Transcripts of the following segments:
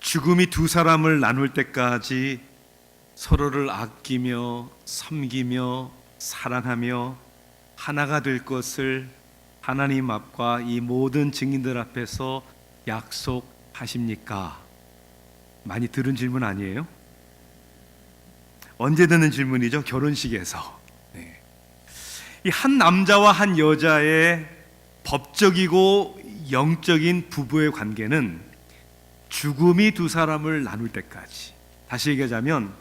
죽음이 두 사람을 나눌 때까지 서로를 아끼며 섬기며 사랑하며 하나가 될 것을 하나님 앞과 이 모든 증인들 앞에서 약속하십니까? 많이 들은 질문 아니에요? 언제 듣는 질문이죠? 결혼식에서. 이 한 남자와 한 여자의 법적이고 영적인 부부의 관계는 죽음이 두 사람을 나눌 때까지, 다시 얘기하자면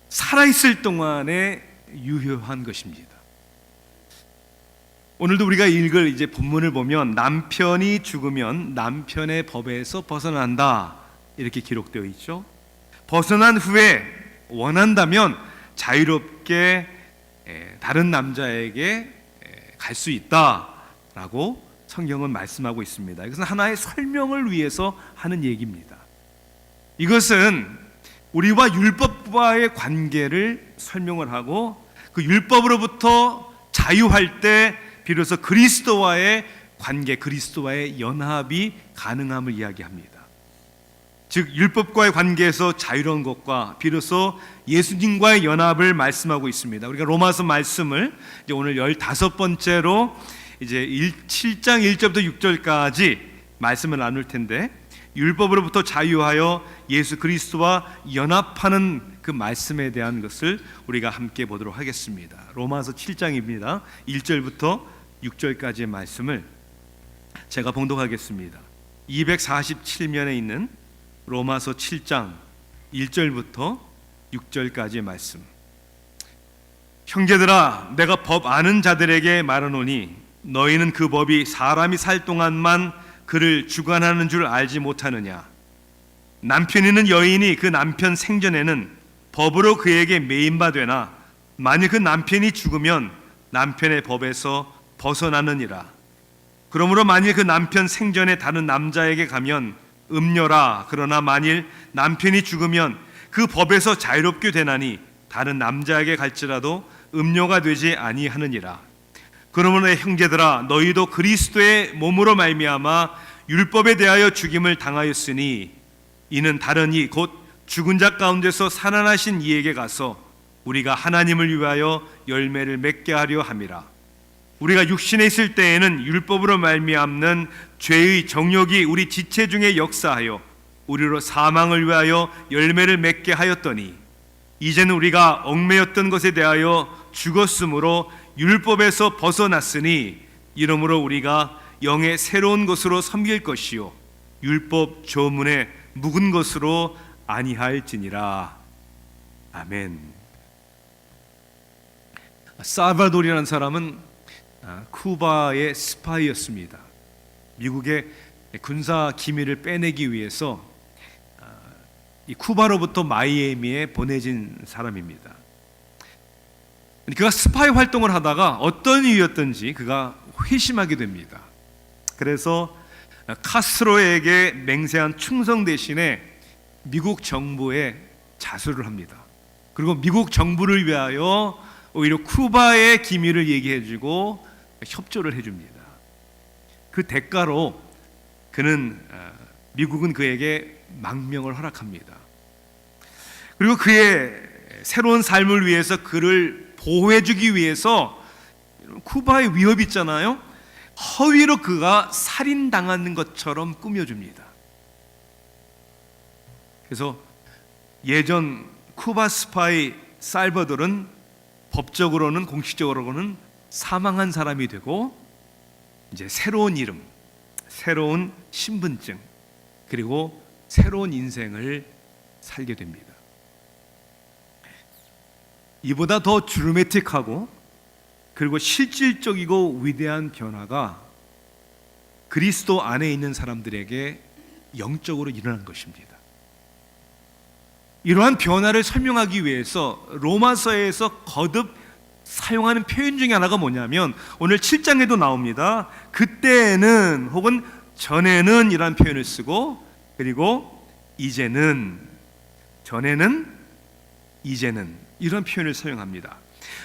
살아있을 동안에 유효한 것입니다. 오늘도 우리가 읽을 이제 본문을 보면 남편이 죽으면 남편의 법에서 벗어난다 이렇게 기록되어 있죠. 벗어난 후에 원한다면 자유롭게 다른 남자에게 갈 수 있다라고 성경은 말씀하고 있습니다. 이것은 하나의 설명을 위해서 하는 얘기입니다. 이것은 우리와 율법과의 관계를 설명을 하고 그 율법으로부터 자유할 때 비로소 그리스도와의 관계, 그리스도와의 연합이 가능함을 이야기합니다. 즉 율법과의 관계에서 자유로운 것과 비로소 예수님과의 연합을 말씀하고 있습니다. 우리가 로마서 말씀을 이제 오늘 15번째로 이제 7장 1절부터 6절까지 말씀을 나눌 텐데, 율법으로부터 자유하여 예수 그리스도와 연합하는 그 말씀에 대한 것을 우리가 함께 보도록 하겠습니다. 로마서 7장입니다. 1절부터 6절까지의 말씀을 제가 봉독하겠습니다. 247면에 있는 로마서 7장 1절부터 6절까지의 말씀. 형제들아, 내가 법 아는 자들에게 말하노니 너희는 그 법이 사람이 살 동안만 그를 주관하는 줄 알지 못하느냐. 남편이는 여인이 그 남편 생전에는 법으로 그에게 매인바 되나 만일 그 남편이 죽으면 남편의 법에서 벗어나느니라. 그러므로 만일 그 남편 생전에 다른 남자에게 가면 음녀라. 그러나 만일 남편이 죽으면 그 법에서 자유롭게 되나니 다른 남자에게 갈지라도 음녀가 되지 아니하느니라. 그러므로 형제들아, 너희도 그리스도의 몸으로 말미암아 율법에 대하여 죽임을 당하였으니 이는 다른 이 곧 죽은 자 가운데서 살아나신 이에게 가서 우리가 하나님을 위하여 열매를 맺게 하려 함이라. 우리가 육신에 있을 때에는 율법으로 말미암는 죄의 정욕이 우리 지체 중에 역사하여 우리로 사망을 위하여 열매를 맺게 하였더니 이제는 우리가 얽매였던 것에 대하여 죽었으므로 율법에서 벗어났으니 이러므로 우리가 영의 새로운 것으로 섬길 것이요 율법 조문에 묵은 것으로 아니할지니라. 아멘. 살바도르라는 사람은 쿠바의 스파이였습니다. 미국의 군사 기밀을 빼내기 위해서 이 쿠바로부터 마이애미에 보내진 사람입니다. 그가 스파이 활동을 하다가 어떤 이유였든지 그가 회심하게 됩니다. 그래서 카스트로에게 맹세한 충성 대신에 미국 정부에 자수를 합니다. 그리고 미국 정부를 위하여 오히려 쿠바의 기밀을 얘기해주고 협조를 해줍니다. 그 대가로 미국은 그에게 망명을 허락합니다. 그리고 그의 새로운 삶을 위해서 그를 보호해주기 위해서 쿠바의 위협이 있잖아요. 허위로 그가 살인당하는 것처럼 꾸며줍니다. 그래서 예전 쿠바 스파이 살바도르는 법적으로는 공식적으로는 사망한 사람이 되고 이제 새로운 이름, 새로운 신분증, 그리고 새로운 인생을 살게 됩니다. 이보다 더 드라마틱하고 그리고 실질적이고 위대한 변화가 그리스도 안에 있는 사람들에게 영적으로 일어난 것입니다. 이러한 변화를 설명하기 위해서 로마서에서 거듭 사용하는 표현 중에 하나가 뭐냐면 오늘 7장에도 나옵니다. 그때는 혹은 전에는 이라는 표현을 쓰고, 그리고 이제는, 전에는, 이제는 이런 표현을 사용합니다.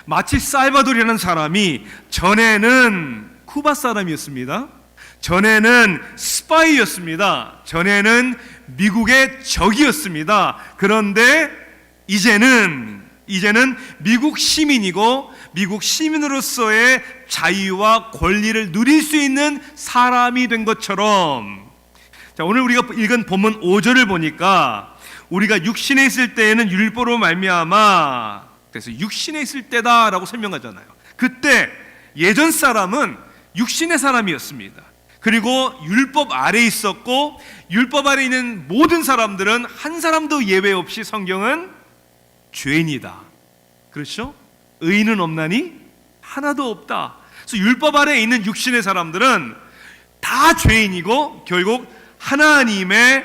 마치 살바도르라는 사람이 전에는 쿠바 사람이었습니다. 전에는 스파이였습니다. 전에는 미국의 적이었습니다. 그런데 이제는 미국 시민이고 미국 시민으로서의 자유와 권리를 누릴 수 있는 사람이 된 것처럼, 자, 오늘 우리가 읽은 본문 5절을 보니까 우리가 육신에 있을 때에는 율법으로 말미암아, 그래서 육신에 있을 때다라고 설명하잖아요. 그때 예전 사람은 육신의 사람이었습니다. 그리고 율법 아래에 있었고, 율법 아래에 있는 모든 사람들은 한 사람도 예외 없이 성경은 죄인이다. 그렇죠? 의인은 없나니 하나도 없다. 그래서 율법 아래에 있는 육신의 사람들은 다 죄인이고 결국 하나님의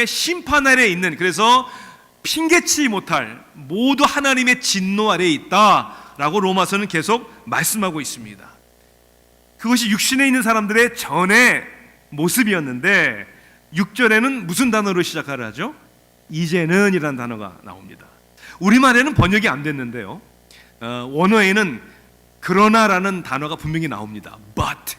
심판 아래에 있는, 그래서 핑계치 못할, 모두 하나님의 진노 아래에 있다라고 로마서는 계속 말씀하고 있습니다. 그것이 육신에 있는 사람들의 전의 모습이었는데 6절에는 무슨 단어로 시작을 하죠? 이제는 이라는 단어가 나옵니다. 우리말에는 번역이 안 됐는데요, 원어에는 그러나라는 단어가 분명히 나옵니다. But.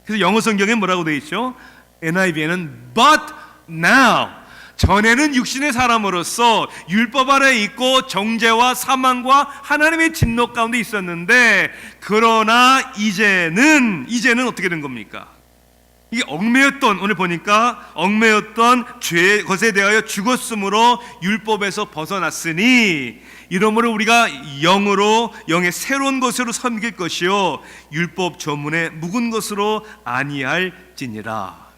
그래서 영어 성경에 뭐라고 되어 있죠? NIV에는 But now. 전에는 육신의 사람으로서 율법 아래에 있고 정죄와 사망과 하나님의 진노 가운데 있었는데, 그러나 이제는 어떻게 된 겁니까? 이게 오늘 보니까 얽매였던 죄 것에 대하여 죽었으므로 율법에서 벗어났으니 이러므로 우리가 영의 새로운 것으로 섬길 것이요 율법 조문의 묵은 것으로 아니할지니라.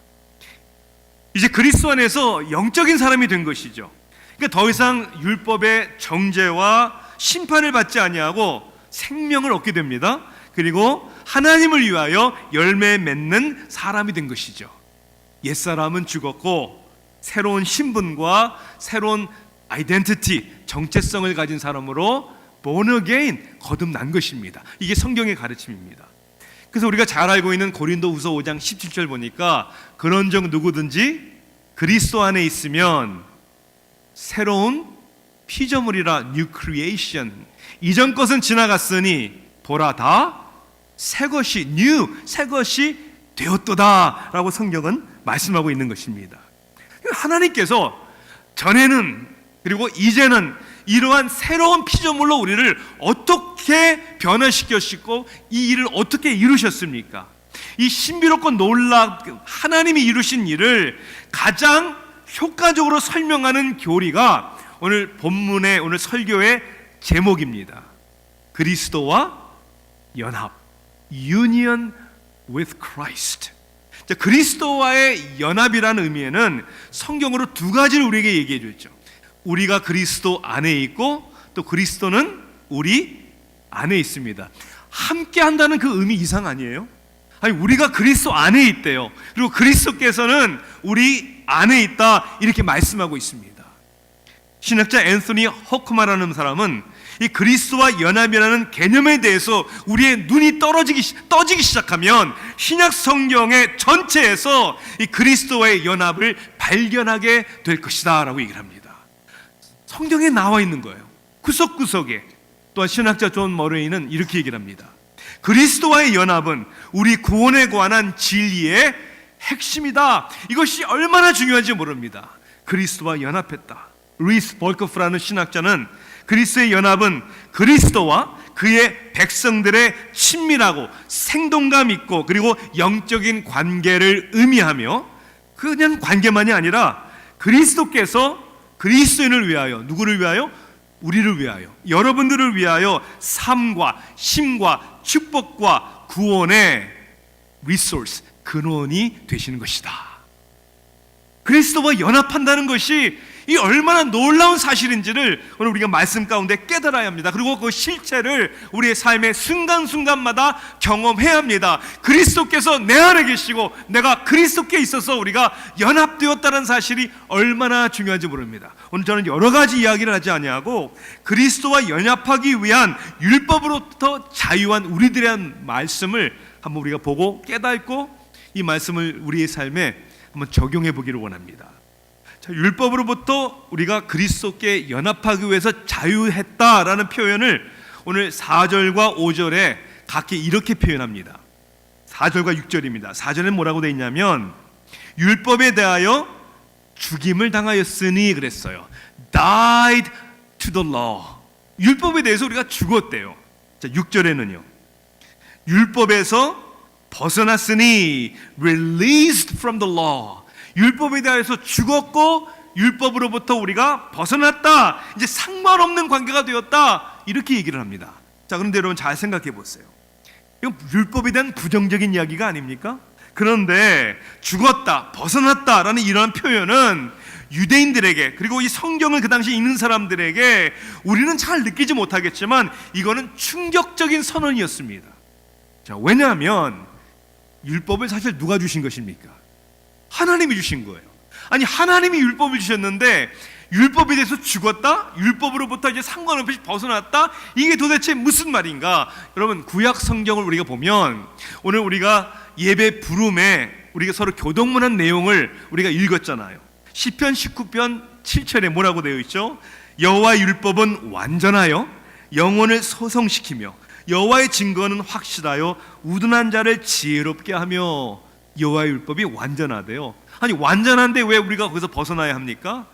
이제 그리스도 안에서 영적인 사람이 된 것이죠. 그러니까 더 이상 율법의 정죄와 심판을 받지 아니하고 생명을 얻게 됩니다. 그리고 하나님을 위하여 열매 맺는 사람이 된 것이죠. 옛사람은 죽었고 새로운 신분과 새로운 아이덴티티, 정체성을 가진 사람으로 born again, 거듭난 것입니다. 이게 성경의 가르침입니다. 그래서 우리가 잘 알고 있는 고린도후서 5장 17절 보니까 그런즉 누구든지 그리스도 안에 있으면 새로운 피조물이라, new creation. 이전 것은 지나갔으니 보라 다 새 것이 새 것이 되었도다라고 성경은 말씀하고 있는 것입니다. 하나님께서 전에는 그리고 이제는 이러한 새로운 피조물로 우리를 어떻게 변화시켰고 이 일을 어떻게 이루셨습니까? 이 신비롭고 하나님이 이루신 일을 가장 효과적으로 설명하는 교리가 오늘 본문의, 오늘 설교의 제목입니다. 그리스도와 연합, Union with Christ. 자, 그리스도와의 연합이라는 의미에는 성경으로 두 가지를 우리에게 얘기해 줬죠. 우리가 그리스도 안에 있고 또 그리스도는 우리 안에 있습니다. 함께 한다는 그 의미 이상 아니에요? 아니, 우리가 그리스도 안에 있대요. 그리고 그리스도께서는 우리 안에 있다, 이렇게 말씀하고 있습니다. 신학자 앤서니 허크만이라는 사람은 이 그리스도와 연합이라는 개념에 대해서 우리의 눈이 떠지기 시작하면 신약 성경의 전체에서 이 그리스도와의 연합을 발견하게 될 것이다 라고 얘기를 합니다. 성경에 나와 있는 거예요. 구석구석에. 또한 신학자 존 머레이는 이렇게 얘기를 합니다. 그리스도와의 연합은 우리 구원에 관한 진리의 핵심이다. 이것이 얼마나 중요한지 모릅니다. 그리스도와 연합했다. 루이스 볼커프라는 신학자는 그리스도의 연합은 그리스도와 그의 백성들의 친밀하고 생동감 있고 그리고 영적인 관계를 의미하며, 그냥 관계만이 아니라 그리스도께서 그리스도인을 위하여, 누구를 위하여? 우리를 위하여, 여러분들을 위하여 삶과 힘과 축복과 구원의 리소스, 근원이 되시는 것이다. 그리스도와 연합한다는 것이 이 얼마나 놀라운 사실인지를 오늘 우리가 말씀 가운데 깨달아야 합니다. 그리고 그 실체를 우리의 삶의 순간순간마다 경험해야 합니다. 그리스도께서 내 안에 계시고 내가 그리스도께 있어서 우리가 연합되었다는 사실이 얼마나 중요한지 모릅니다. 오늘 저는 여러 가지 이야기를 하지 아니하고 그리스도와 연합하기 위한 율법으로부터 자유한 우리들에 대한 말씀을 한번 우리가 보고 깨닫고 이 말씀을 우리의 삶에 한번 적용해 보기를 원합니다. 자, 율법으로부터 우리가 그리스도께 연합하기 위해서 자유했다라는 표현을 오늘 4절과 5절에 각기 이렇게 표현합니다. 4절과 6절입니다. 4절에는 뭐라고 되어 있냐면 율법에 대하여 죽임을 당하였으니 그랬어요. Died to the law. 율법에 대해서 우리가 죽었대요. 자, 6절에는요. 율법에서 벗어났으니 released from the law. 율법에 대해서 죽었고 율법으로부터 우리가 벗어났다. 이제 상관없는 관계가 되었다. 이렇게 얘기를 합니다. 자, 그런데 여러분 잘 생각해 보세요. 이건 율법에 대한 부정적인 이야기가 아닙니까? 그런데 죽었다, 벗어났다라는 이러한 표현은 유대인들에게, 그리고 이 성경을 그 당시 읽는 사람들에게 우리는 잘 느끼지 못하겠지만 이거는 충격적인 선언이었습니다. 자, 왜냐하면 율법을 사실 누가 주신 것입니까? 하나님이 주신 거예요. 아니, 하나님이 율법을 주셨는데 율법에 대해서 죽었다? 율법으로부터 이제 상관없이 벗어났다? 이게 도대체 무슨 말인가? 여러분, 구약 성경을 우리가 보면 오늘 우리가 예배 부름에 우리가 서로 교동문한 내용을 우리가 읽었잖아요. 시편 19편 7절에 뭐라고 되어 있죠? 여호와의 율법은 완전하여 영혼을 소성시키며 여호와의 증거는 확실하여 우둔한 자를 지혜롭게 하며. 여호와의 율법이 완전하대요. 아니, 완전한데 왜 우리가 거기서 벗어나야 합니까?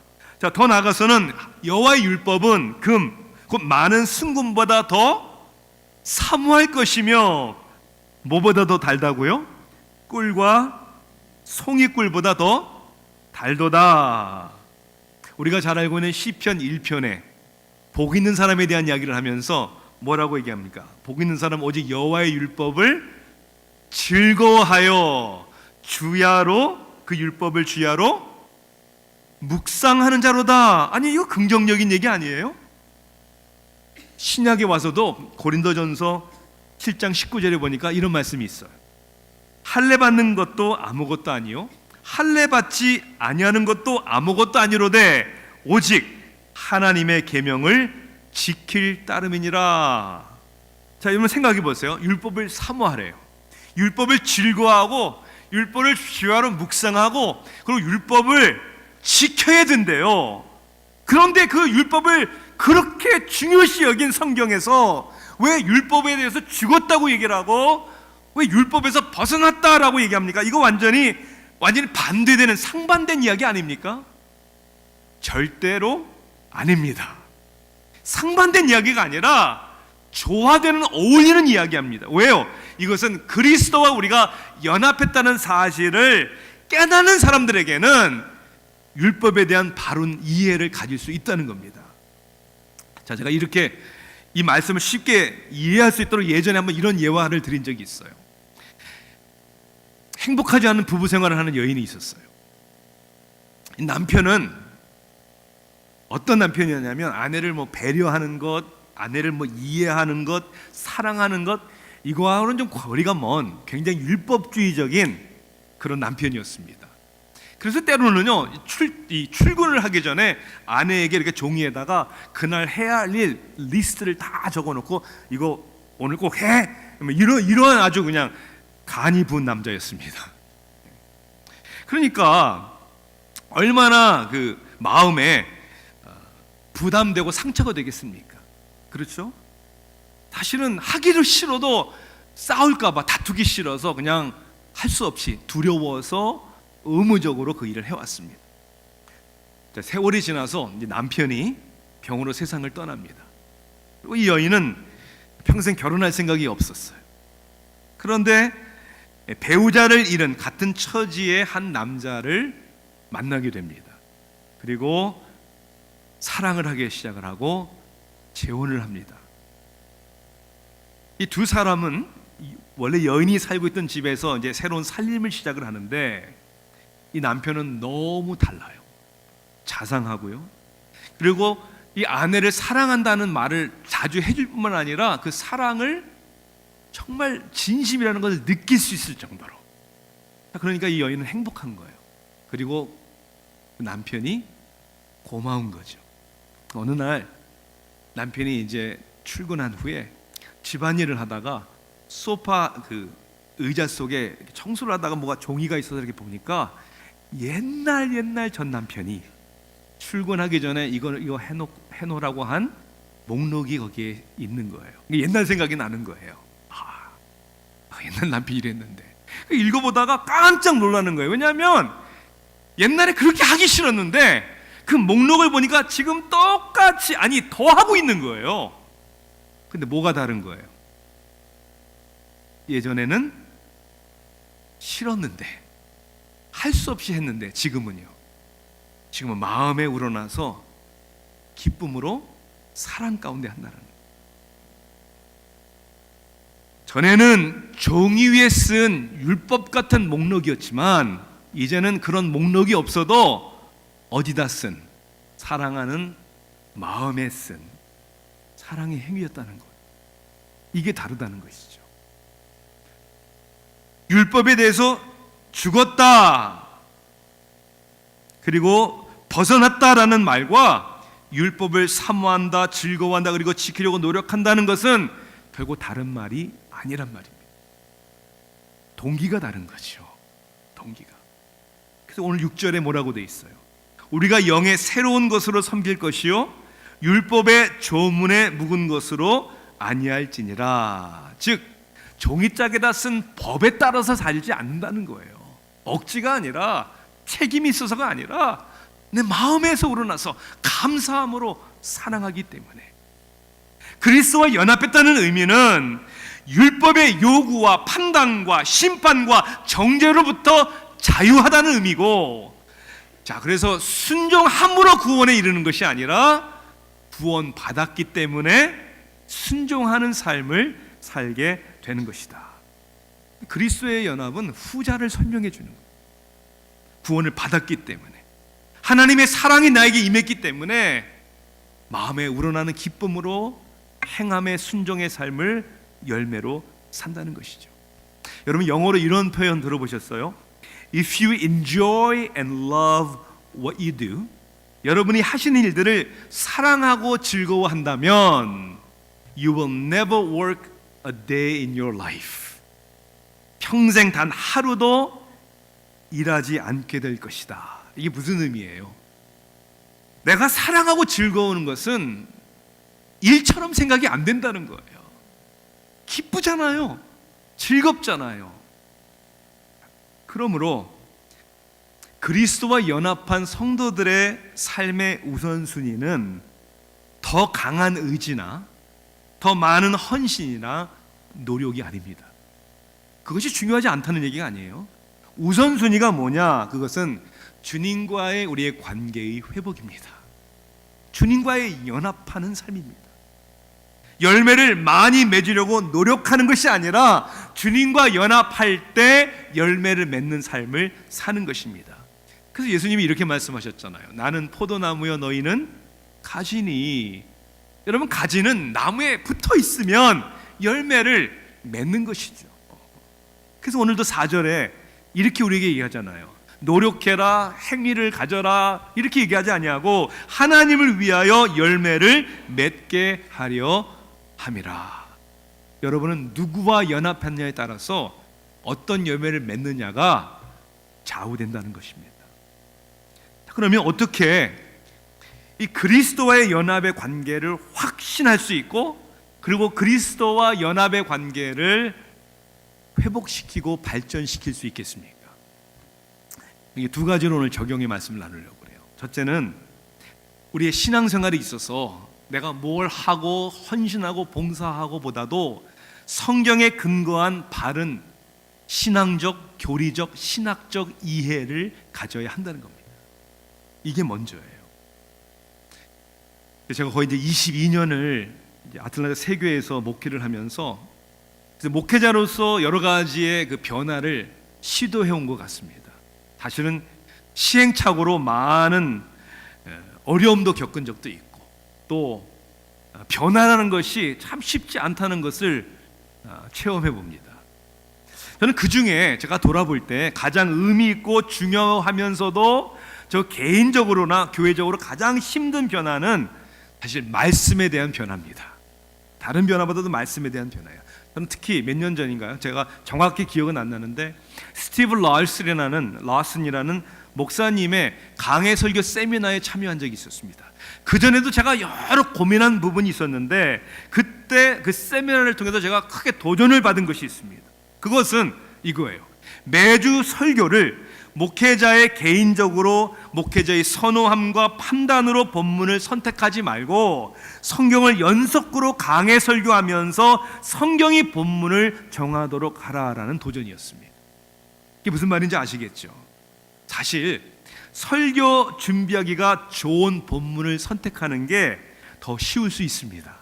자, 더 나아가서는 여호와의 율법은 금, 곧 많은 순금보다 더 사모할 것이며, 뭐보다 더 달다고요? 꿀과 송이꿀보다 더 달도다. 우리가 잘 알고 있는 시편 1편에 복 있는 사람에 대한 이야기를 하면서 뭐라고 얘기합니까? 복 있는 사람 오직 여호와의 율법을 즐거워하여 주야로, 그 율법을 주야로 묵상하는 자로다. 아니, 이거 긍정적인 얘기 아니에요? 신약에 와서도 고린도전서 7장 19절에 보니까 이런 말씀이 있어요. 할례 받는 것도 아무것도 아니요 할례 받지 아니하는 것도 아무것도 아니로되 오직 하나님의 계명을 지킬 따름이니라. 자, 여러분 생각해 보세요. 율법을 사모하래요. 율법을 즐거워하고 율법을 주야로 묵상하고 그리고 율법을 지켜야 된대요. 그런데 그 율법을 그렇게 중요시 여긴 성경에서 왜 율법에 대해서 죽었다고 얘기를 하고 왜 율법에서 벗어났다라고 얘기합니까? 이거 완전히 반대되는 상반된 이야기 아닙니까? 절대로 아닙니다. 상반된 이야기가 아니라 조화되는, 어울리는 이야기합니다. 왜요? 이것은 그리스도와 우리가 연합했다는 사실을 깨닫는 사람들에게는 율법에 대한 바른 이해를 가질 수 있다는 겁니다. 자, 제가 이렇게 이 말씀을 쉽게 이해할 수 있도록 예전에 한번 이런 예화를 드린 적이 있어요. 행복하지 않은 부부 생활을 하는 여인이 있었어요. 이 남편은 어떤 남편이었냐면 아내를 배려하는 것, 아내를 이해하는 것, 사랑하는 것, 이거하고는 좀 거리가 먼 굉장히 율법주의적인 그런 남편이었습니다. 그래서 때로는요, 출근을 하기 전에 아내에게 이렇게 종이에다가 그날 해야 할 일 리스트를 다 적어놓고 이거 오늘 꼭 해, 이런 아주 그냥 간이 부은 남자였습니다. 그러니까 얼마나 그 마음에 부담되고 상처가 되겠습니까? 그렇죠? 사실은 하기를 싫어도 싸울까봐, 다투기 싫어서 그냥 할 수 없이 두려워서 의무적으로 그 일을 해왔습니다. 자, 세월이 지나서 이제 남편이 병으로 세상을 떠납니다. 그리고 이 여인은 평생 결혼할 생각이 없었어요. 그런데 배우자를 잃은 같은 처지의 한 남자를 만나게 됩니다. 그리고 사랑을 하기 시작을 하고 재혼을 합니다. 이 두 사람은 원래 여인이 살고 있던 집에서 이제 새로운 살림을 시작을 하는데 이 남편은 너무 달라요. 자상하고요. 그리고 이 아내를 사랑한다는 말을 자주 해줄 뿐만 아니라 그 사랑을 정말 진심이라는 것을 느낄 수 있을 정도로. 그러니까 이 여인은 행복한 거예요. 그리고 그 남편이 고마운 거죠. 어느 날 남편이 이제 출근한 후에 집안일을 하다가 소파 그 의자 속에 청소를 하다가 뭐가 종이가 있어서 이렇게 보니까 옛날 전 남편이 출근하기 전에 이거 해놓으라고 한 목록이 거기에 있는 거예요. 옛날 생각이 나는 거예요. 옛날 남편이 이랬는데 읽어보다가 깜짝 놀라는 거예요. 왜냐하면 옛날에 그렇게 하기 싫었는데 그 목록을 보니까 지금 똑같이, 아니 더 하고 있는 거예요. 근데 뭐가 다른 거예요? 예전에는 싫었는데, 할 수 없이 했는데, 지금은 마음에 우러나서 기쁨으로 사랑 가운데 한다는 거예요. 전에는 종이 위에 쓴 율법 같은 목록이었지만 이제는 그런 목록이 없어도 어디다 쓴, 사랑하는 마음에 쓴 사랑의 행위였다는 것. 이게 다르다는 것이죠. 율법에 대해서 죽었다 그리고 벗어났다라는 말과 율법을 사모한다, 즐거워한다, 그리고 지키려고 노력한다는 것은 결국 다른 말이 아니란 말입니다. 동기가 다른 거죠. 동기가. 그래서 오늘 6절에 뭐라고 돼 있어요? 우리가 영의 새로운 것으로 섬길 것이요 율법의 조문에 묵은 것으로 아니할지니라. 즉 종이짝에다 쓴 법에 따라서 살지 않는다는 거예요. 억지가 아니라, 책임이 있어서가 아니라 내 마음에서 우러나서 감사함으로 사랑하기 때문에. 그리스도와 연합했다는 의미는 율법의 요구와 판단과 심판과 정죄로부터 자유하다는 의미고, 자, 그래서 순종함으로 구원에 이르는 것이 아니라 구원 받았기 때문에 순종하는 삶을 살게 되는 것이다. 그리스도의 연합은 후자를 설명해 주는 거예요. 구원을 받았기 때문에, 하나님의 사랑이 나에게 임했기 때문에 마음에 우러나는 기쁨으로 행함의 순종의 삶을 열매로 산다는 것이죠. 여러분 영어로 이런 표현 들어보셨어요? If you enjoy and love what you do, 여러분이 하시는 일들을 사랑하고 즐거워한다면 You will never work a day in your life. 평생 단 하루도 일하지 않게 될 것이다. 이게 무슨 의미예요? 내가 사랑하고 즐거우는 것은 일처럼 생각이 안 된다는 거예요. 기쁘잖아요. 즐겁잖아요. 그러므로 그리스도와 연합한 성도들의 삶의 우선순위는 더 강한 의지나 더 많은 헌신이나 노력이 아닙니다. 그것이 중요하지 않다는 얘기가 아니에요. 우선순위가 뭐냐? 그것은 주님과의 우리의 관계의 회복입니다. 주님과의 연합하는 삶입니다. 열매를 많이 맺으려고 노력하는 것이 아니라 주님과 연합할 때 열매를 맺는 삶을 사는 것입니다. 그래서 예수님이 이렇게 말씀하셨잖아요. 나는 포도나무여 너희는 가지니. 여러분, 가지는 나무에 붙어 있으면 열매를 맺는 것이죠. 그래서 오늘도 4절에 이렇게 우리에게 얘기하잖아요. 노력해라, 행위를 가져라, 이렇게 얘기하지 아니하고 하나님을 위하여 열매를 맺게 하려 함이라. 여러분은 누구와 연합했냐에 따라서 어떤 열매를 맺느냐가 좌우된다는 것입니다. 그러면 어떻게 이 그리스도와의 연합의 관계를 확신할 수 있고, 그리고 그리스도와 연합의 관계를 회복시키고 발전시킬 수 있겠습니까? 이게 두 가지로 오늘 적용의 말씀을 나누려고 그래요. 첫째는 우리의 신앙생활에 있어서 내가 뭘 하고 헌신하고 봉사하고 보다도 성경에 근거한 바른 신앙적, 교리적, 신학적 이해를 가져야 한다는 겁니다. 이게 먼저예요. 제가 거의 이제 22년을 아틀란타 세교회에서 목회를 하면서 목회자로서 여러 가지의 그 변화를 시도해 온 것 같습니다. 사실은 시행착오로 많은 어려움도 겪은 적도 있고, 또 변화라는 것이 참 쉽지 않다는 것을 체험해 봅니다. 저는 그 중에 제가 돌아볼 때 가장 의미 있고 중요하면서도 저 개인적으로나 교회적으로 가장 힘든 변화는 사실 말씀에 대한 변화입니다. 다른 변화보다도 말씀에 대한 변화예요. 저는 특히 몇 년 전인가요? 제가 정확히 기억은 안 나는데 스티브 라슨이라는 목사님의 강해 설교 세미나에 참여한 적이 있었습니다. 그 전에도 제가 여러 고민한 부분이 있었는데 그때 그 세미나를 통해서 제가 크게 도전을 받은 것이 있습니다. 그것은 이거예요. 매주 설교를 목회자의 개인적으로 목회자의 선호함과 판단으로 본문을 선택하지 말고 성경을 연속으로 강해 설교하면서 성경이 본문을 정하도록 하라라는 도전이었습니다. 이게 무슨 말인지 아시겠죠? 사실 설교 준비하기가 좋은 본문을 선택하는 게 더 쉬울 수 있습니다.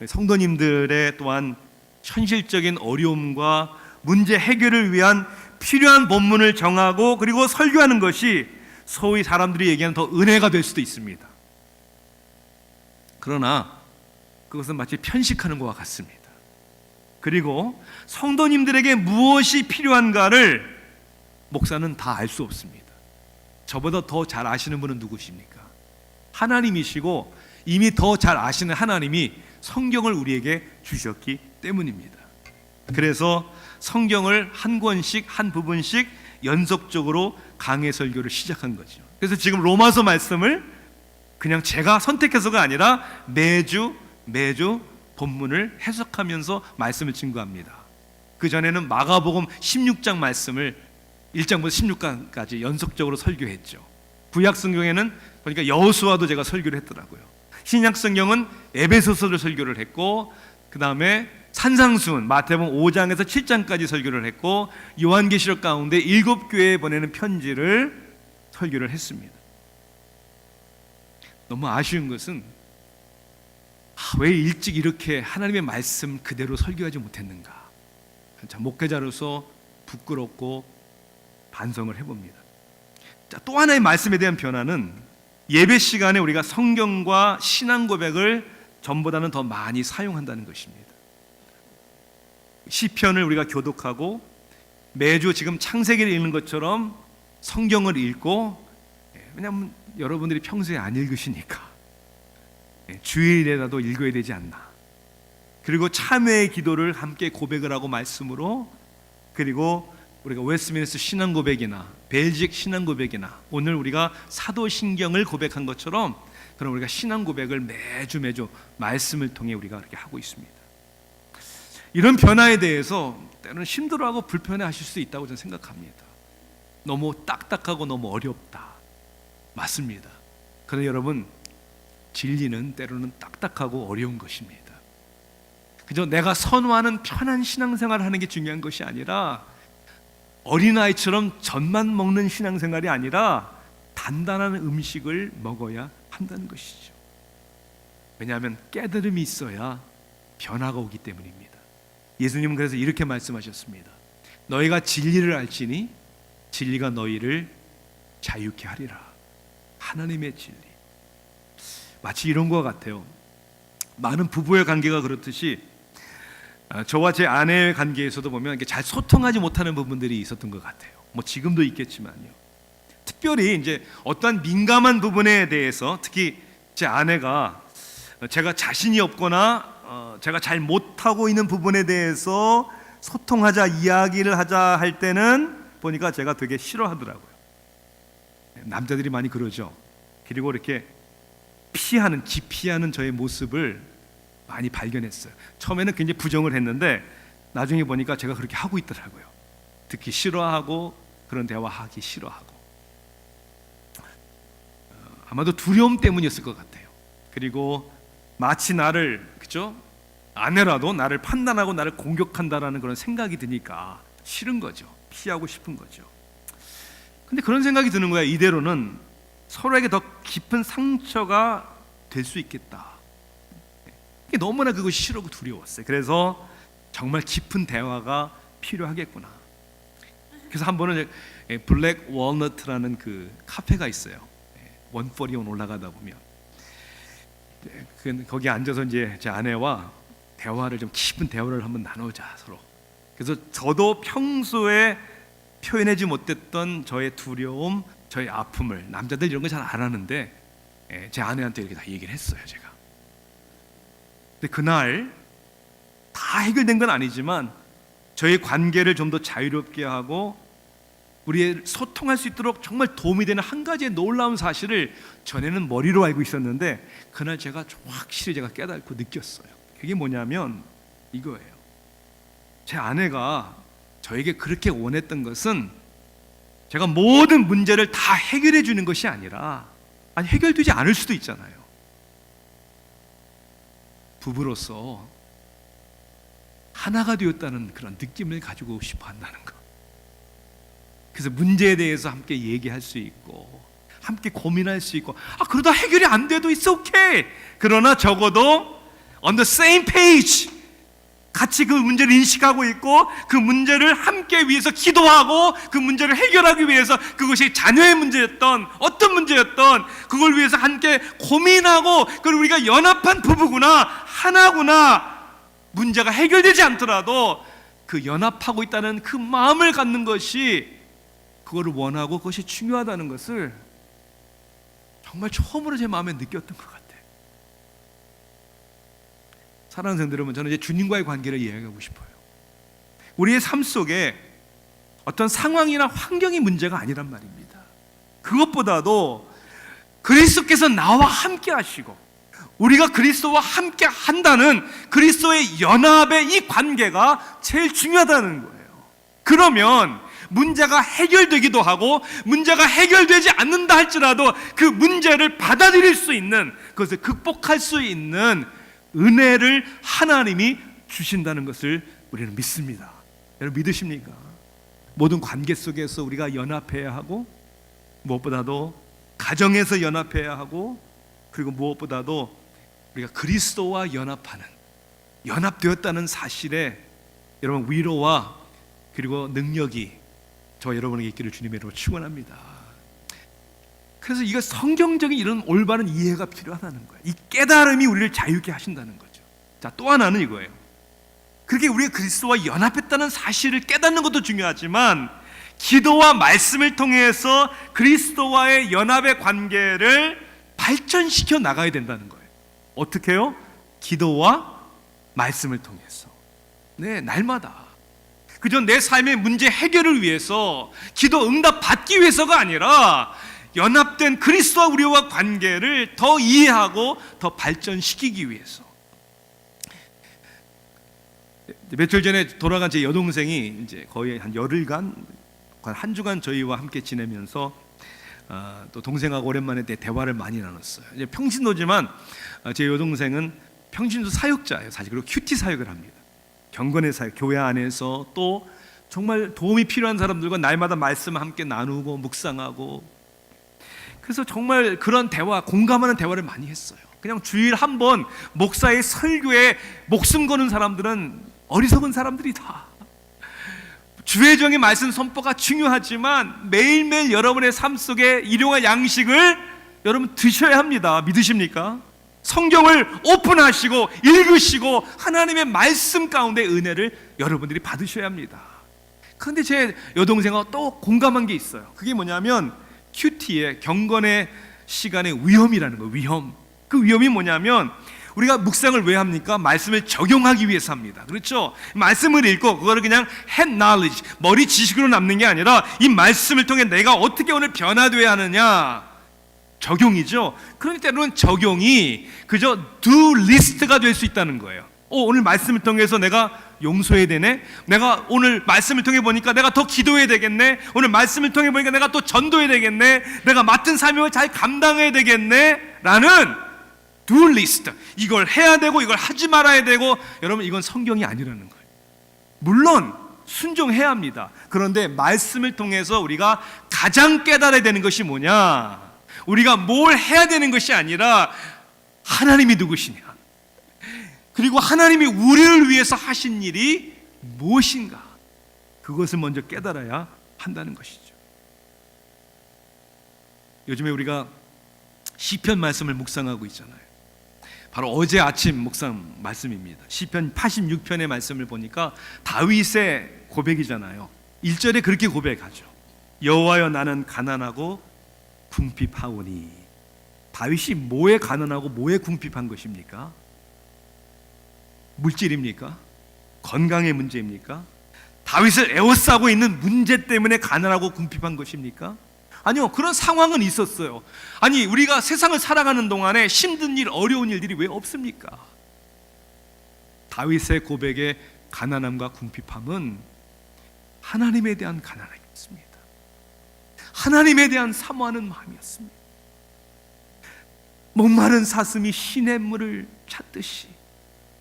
성도님들의 또한 현실적인 어려움과 문제 해결을 위한 필요한 본문을 정하고 그리고 설교하는 것이 소위 사람들이 얘기하는 더 은혜가 될 수도 있습니다. 그러나 그것은 마치 편식하는 것과 같습니다. 그리고 성도님들에게 무엇이 필요한가를 목사는 다 알 수 없습니다. 저보다 더 잘 아시는 분은 누구십니까? 하나님이시고 이미 더 잘 아시는 하나님이 성경을 우리에게 주셨기 때문입니다. 그래서 성경을 한 권씩 한 부분씩 연속적으로 강해 설교를 시작한 거죠. 그래서 지금 로마서 말씀을 그냥 제가 선택해서가 아니라 매주 본문을 해석하면서 말씀을 증거합니다. 그 전에는 마가복음 16장 말씀을 1장부터 16장까지 연속적으로 설교했죠. 구약 성경에는 보니까 여호수아도 제가 설교를 했더라고요. 신약 성경은 에베소서를 설교를 했고, 그 다음에 산상수훈 마태복음 5장에서 7장까지 설교를 했고, 요한계시록 가운데 7교회에 보내는 편지를 설교를 했습니다. 너무 아쉬운 것은 왜 일찍 이렇게 하나님의 말씀 그대로 설교하지 못했는가. 참 목회자로서 부끄럽고 반성을 해봅니다. 자, 또 하나의 말씀에 대한 변화는 예배 시간에 우리가 성경과 신앙 고백을 전보다는 더 많이 사용한다는 것입니다. 시편을 우리가 교독하고 매주 지금 창세기를 읽는 것처럼 성경을 읽고, 왜냐하면 여러분들이 평소에 안 읽으시니까 주일이라도 읽어야 되지 않나. 그리고 참회의 기도를 함께 고백을 하고 말씀으로, 그리고 우리가 웨스트민스터 신앙 고백이나 벨직 신앙 고백이나 오늘 우리가 사도신경을 고백한 것처럼 그럼 우리가 신앙 고백을 매주 말씀을 통해 우리가 그렇게 하고 있습니다. 이런 변화에 대해서 때로는 힘들어하고 불편해하실 수 있다고 저는 생각합니다. 너무 딱딱하고 너무 어렵다. 맞습니다. 그런데 여러분, 진리는 때로는 딱딱하고 어려운 것입니다. 그저 내가 선호하는 편한 신앙생활을 하는 게 중요한 것이 아니라, 어린아이처럼 젖만 먹는 신앙생활이 아니라 단단한 음식을 먹어야 한다는 것이죠. 왜냐하면 깨달음이 있어야 변화가 오기 때문입니다. 예수님은 그래서 이렇게 말씀하셨습니다. 너희가 진리를 알지니 진리가 너희를 자유케 하리라. 하나님의 진리. 마치 이런 것 같아요. 많은 부부의 관계가 그렇듯이 저와 제 아내의 관계에서도 보면 이렇게 잘 소통하지 못하는 부분들이 있었던 것 같아요. 뭐 지금도 있겠지만요. 특별히 이제 어떠한 민감한 부분에 대해서, 특히 제 아내가 제가 자신이 없거나 제가 잘 못하고 있는 부분에 대해서 소통하자, 이야기를 하자 할 때는 보니까 제가 되게 싫어하더라고요. 남자들이 많이 그러죠. 그리고 이렇게 기피하는 저의 모습을 많이 발견했어요. 처음에는 굉장히 부정을 했는데 나중에 보니까 제가 그렇게 하고 있더라고요. 듣기 싫어하고 그런 대화하기 싫어하고, 아마도 두려움 때문이었을 것 같아요. 그리고 마치 나를, 그죠? 아내라도 나를 판단하고 나를 공격한다라는 그런 생각이 드니까 싫은 거죠. 피하고 싶은 거죠. 근데 그런 생각이 드는 거야. 이대로는 서로에게 더 깊은 상처가 될 수 있겠다. 너무나 그것이 싫고 두려웠어요. 그래서 정말 깊은 대화가 필요하겠구나. 그래서 한 번은 블랙 월넛라는 그 카페가 있어요. 원포리온 올라가다 보면 거기 앉아서 이제 제 아내와 대화를 좀 깊은 대화를 한번 나누자 서로. 그래서 저도 평소에 표현하지 못했던 저의 두려움, 저의 아픔을, 남자들 이런 거 잘 안 하는데 제 아내한테 이렇게 다 얘기를 했어요, 제가. 근데 그날 다 해결된 건 아니지만 저희 관계를 좀 더 자유롭게 하고 우리 소통할 수 있도록 정말 도움이 되는 한 가지의 놀라운 사실을 전에는 머리로 알고 있었는데 그날 제가 확실히 제가 깨닫고 느꼈어요. 그게 뭐냐면 이거예요. 제 아내가 저에게 그렇게 원했던 것은 제가 모든 문제를 다 해결해 주는 것이 아니라, 아니 해결되지 않을 수도 있잖아요. 부부로서 하나가 되었다는 그런 느낌을 가지고 싶어 한다는 것. 그래서 문제에 대해서 함께 얘기할 수 있고 함께 고민할 수 있고, 그러다 해결이 안 돼도 it's okay. 그러나 적어도 on the same page, 같이 그 문제를 인식하고 있고 그 문제를 함께 위해서 기도하고 그 문제를 해결하기 위해서, 그것이 자녀의 문제였던 어떤 문제였던 그걸 위해서 함께 고민하고, 그걸 우리가 연합한 부부구나, 하나구나. 문제가 해결되지 않더라도 그 연합하고 있다는 그 마음을 갖는 것이, 그거를 원하고 그것이 중요하다는 것을 정말 처음으로 제 마음에 느꼈던 것 같아요. 사랑하는 성도 여러분, 저는 이제 주님과의 관계를 이야기하고 싶어요. 우리의 삶 속에 어떤 상황이나 환경이 문제가 아니란 말입니다. 그것보다도 그리스도께서 나와 함께 하시고 우리가 그리스도와 함께 한다는 그리스도의 연합의 이 관계가 제일 중요하다는 거예요. 그러면 문제가 해결되기도 하고 문제가 해결되지 않는다 할지라도 그 문제를 받아들일 수 있는, 그것을 극복할 수 있는 은혜를 하나님이 주신다는 것을 우리는 믿습니다. 여러분 믿으십니까? 모든 관계 속에서 우리가 연합해야 하고, 무엇보다도 가정에서 연합해야 하고, 그리고 무엇보다도 우리가 그리스도와 연합되었다는 사실에 여러분 위로와 그리고 능력이 저와 여러분에게 있기를 주님의 이름으로 축원합니다. 그래서 이거 성경적인 이런 올바른 이해가 필요하다는 거예요. 이 깨달음이 우리를 자유케 하신다는 거죠. 자, 또 하나는 이거예요. 그렇게 우리가 그리스도와 연합했다는 사실을 깨닫는 것도 중요하지만, 기도와 말씀을 통해서 그리스도와의 연합의 관계를 발전시켜 나가야 된다는 거예요. 어떻게 해요? 기도와 말씀을 통해서. 네, 날마다. 그저 내 삶의 문제 해결을 위해서, 기도 응답 받기 위해서가 아니라 연합된 그리스도와 우리와 관계를 더 이해하고 더 발전시키기 위해서. 며칠 전에 돌아간 제 여동생이 이제 거의 한 열흘간, 한 주간 저희와 함께 지내면서 또 동생하고 오랜만에 대화를 많이 나눴어요. 이제 평신도지만 제 여동생은 평신도 사역자예요, 사실. 그리고 큐티 사역을 합니다. 경건의 사역, 교회 안에서 또 정말 도움이 필요한 사람들과 날마다 말씀 함께 나누고 묵상하고, 그래서 정말 그런 대화, 공감하는 대화를 많이 했어요. 그냥 주일 한 번 목사의 설교에 목숨 거는 사람들은 어리석은 사람들이다. 주의종의 말씀 선포가 중요하지만 매일매일 여러분의 삶 속에 일용할 양식을 여러분 드셔야 합니다. 믿으십니까? 성경을 오픈하시고 읽으시고 하나님의 말씀 가운데 은혜를 여러분들이 받으셔야 합니다. 그런데 제 여동생과 또 공감한 게 있어요. 그게 뭐냐면 큐티의 경건의 시간의 위험이라는 거예요. 위험. 그 위험이 뭐냐면, 우리가 묵상을 왜 합니까? 말씀을 적용하기 위해서 합니다. 그렇죠? 말씀을 읽고 그거를 그냥 head knowledge, 머리 지식으로 남는 게 아니라 이 말씀을 통해 내가 어떻게 오늘 변화되어야 하느냐, 적용이죠. 그런데 때로는 적용이 그저 do list가 될 수 있다는 거예요. 오늘 말씀을 통해서 내가 용서해야 되네, 내가 오늘 말씀을 통해 보니까 내가 더 기도해야 되겠네, 오늘 말씀을 통해 보니까 내가 또 전도해야 되겠네, 내가 맡은 사명을 잘 감당해야 되겠네 라는 do list, 이걸 해야 되고 이걸 하지 말아야 되고. 여러분, 이건 성경이 아니라는 거예요. 물론 순종해야 합니다. 그런데 말씀을 통해서 우리가 가장 깨달아야 되는 것이 뭐냐, 우리가 뭘 해야 되는 것이 아니라 하나님이 누구시냐, 그리고 하나님이 우리를 위해서 하신 일이 무엇인가, 그것을 먼저 깨달아야 한다는 것이죠. 요즘에 우리가 시편 말씀을 묵상하고 있잖아요. 바로 어제 아침 묵상 말씀입니다. 시편 86편의 말씀을 보니까 다윗의 고백이잖아요. 1절에 그렇게 고백하죠. 여호와여, 나는 가난하고 궁핍하오니. 다윗이 뭐에 가난하고 뭐에 궁핍한 것입니까? 물질입니까? 건강의 문제입니까? 다윗을 에워싸고 있는 문제 때문에 가난하고 궁핍한 것입니까? 아니요, 그런 상황은 있었어요. 아니, 우리가 세상을 살아가는 동안에 힘든 일, 어려운 일들이 왜 없습니까? 다윗의 고백의 가난함과 궁핍함은 하나님에 대한 가난함이었습니다. 하나님에 대한 사모하는 마음이었습니다. 목마른 사슴이 시냇물을 찾듯이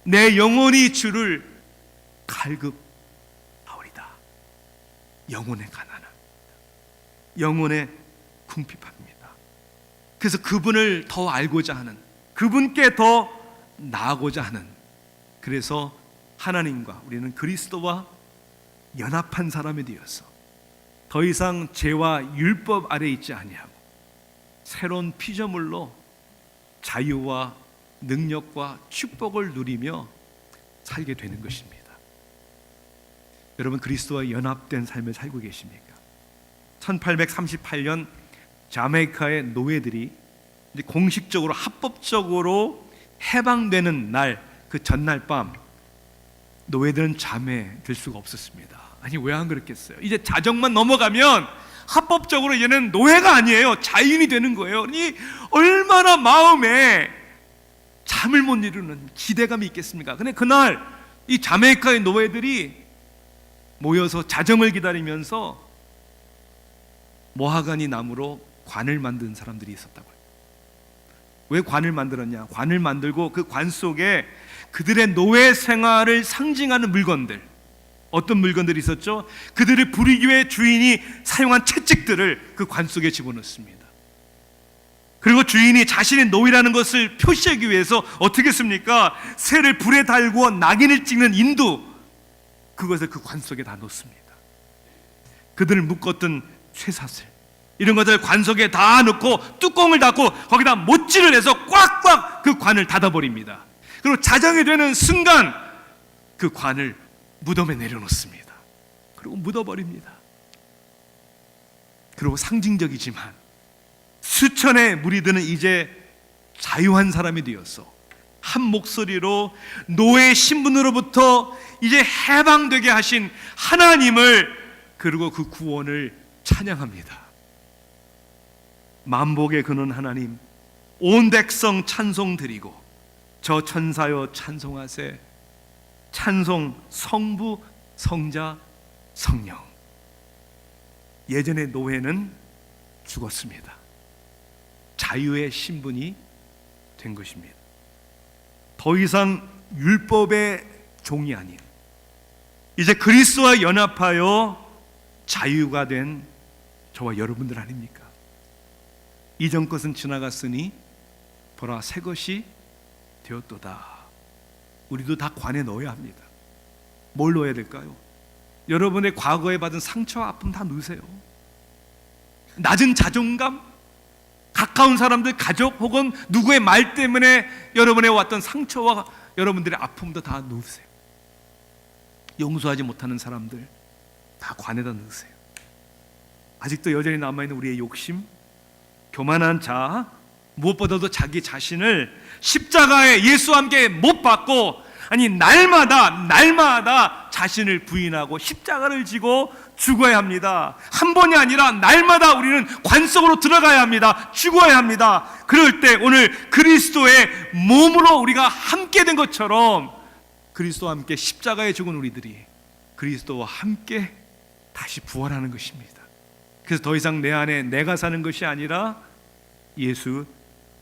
내 영혼이 주를 갈급하오리다. 영혼의 가난함, 영혼의 궁핍합니다. 그래서 그분을 더 알고자 하는, 그분께 더 나아가고자 하는, 그래서 하나님과 우리는 그리스도와 연합한 사람이 되어서 더 이상 죄와 율법 아래 있지 아니하고 새로운 피조물로 자유와 능력과 축복을 누리며 살게 되는 것입니다. 여러분, 그리스도와 연합된 삶을 살고 계십니까? 1838년 자메이카의 노예들이 이제 공식적으로 합법적으로 해방되는 날, 그 전날 밤 노예들은 잠에 들 수가 없었습니다. 아니, 왜 안 그랬겠어요? 이제 자정만 넘어가면 합법적으로 얘는 노예가 아니에요. 자유인이 되는 거예요. 아니, 얼마나 마음에 잠을 못 이루는 기대감이 있겠습니까? 근데 그날 이 자메이카의 노예들이 모여서 자정을 기다리면서 모하가니 나무로 관을 만든 사람들이 있었다고요. 왜 관을 만들었냐? 관을 만들고 그 관 속에 그들의 노예 생활을 상징하는 물건들, 어떤 물건들이 있었죠? 그들의 불의교의 주인이 사용한 채찍들을 그 관 속에 집어넣습니다. 그리고 주인이 자신의 노예라는 것을 표시하기 위해서 어떻게 했습니까? 새를 불에 달고 낙인을 찍는 인두, 그것을 그 관 속에 다 넣습니다. 그들을 묶었던 쇠사슬, 이런 것들 관 속에 다 넣고 뚜껑을 닫고 거기다 못질을 해서 꽉꽉 그 관을 닫아버립니다. 그리고 자정이 되는 순간 그 관을 무덤에 내려놓습니다. 그리고 묻어버립니다. 그리고 상징적이지만 수천의 무리들은 이제 자유한 사람이 되어서 한 목소리로 노예 신분으로부터 이제 해방되게 하신 하나님을, 그리고 그 구원을 찬양합니다. 만복의 근원 하나님, 온 백성 찬송 드리고 저 천사여 찬송하세. 찬송 성부 성자 성령. 예전의 노예는 죽었습니다. 자유의 신분이 된 것입니다. 더 이상 율법의 종이 아닌, 이제 그리스도와 연합하여 자유가 된 저와 여러분들 아닙니까? 이전 것은 지나갔으니 보라 새 것이 되었도다. 우리도 다 관에 넣어야 합니다. 뭘 넣어야 될까요? 여러분의 과거에 받은 상처와 아픔 다 넣으세요. 낮은 자존감, 가까운 사람들, 가족 혹은 누구의 말 때문에 여러분의 왔던 상처와 여러분들의 아픔도 다 넣으세요. 용서하지 못하는 사람들 다 관에다 넣으세요. 아직도 여전히 남아있는 우리의 욕심, 교만한 자, 무엇보다도 자기 자신을 십자가에 예수와 함께 못 박고, 아니 날마다 자신을 부인하고 십자가를 지고 죽어야 합니다. 한 번이 아니라 날마다 우리는 관 속으로 들어가야 합니다. 죽어야 합니다. 그럴 때 오늘 그리스도의 몸으로 우리가 함께 된 것처럼 그리스도와 함께 십자가에 죽은 우리들이 그리스도와 함께 다시 부활하는 것입니다. 그래서 더 이상 내 안에 내가 사는 것이 아니라 예수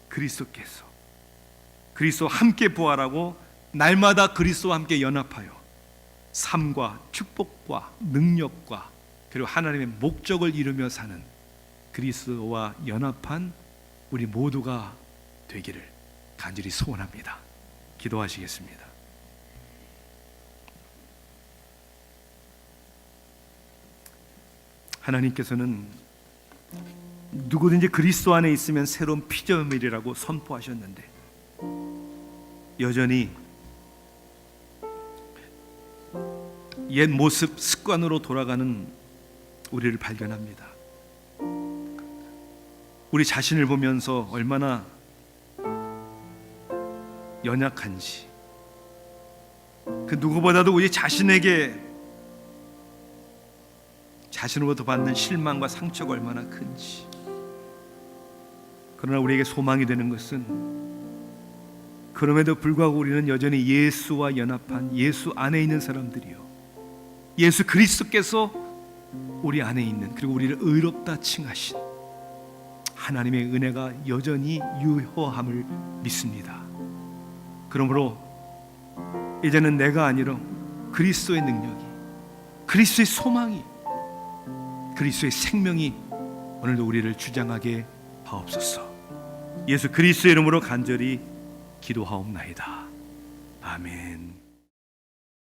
그리스도께서, 그리스도와 함께 부활하고 날마다 그리스도와 함께 연합하여 삶과 축복과 능력과 그리고 하나님의 목적을 이루며 사는 그리스도와 연합한 우리 모두가 되기를 간절히 소원합니다. 기도하시겠습니다. 하나님께서는 누구든지 그리스도 안에 있으면 새로운 피조물이라고 선포하셨는데 여전히 옛 모습, 습관으로 돌아가는 우리를 발견합니다. 우리 자신을 보면서 얼마나 연약한지, 그 누구보다도 우리 자신에게 자신으로부터 받는 실망과 상처가 얼마나 큰지. 그러나 우리에게 소망이 되는 것은 그럼에도 불구하고 우리는 여전히 예수와 연합한 예수 안에 있는 사람들이요, 예수 그리스도께서 우리 안에 있는, 그리고 우리를 의롭다 칭하신 하나님의 은혜가 여전히 유효함을 믿습니다. 그러므로 이제는 내가 아니라 그리스도의 능력이, 그리스도의 소망이, 그리스도의 생명이 오늘도 우리를 주장하게 하옵소서. 예수 그리스도의 이름으로 간절히 기도하옵나이다. 아멘.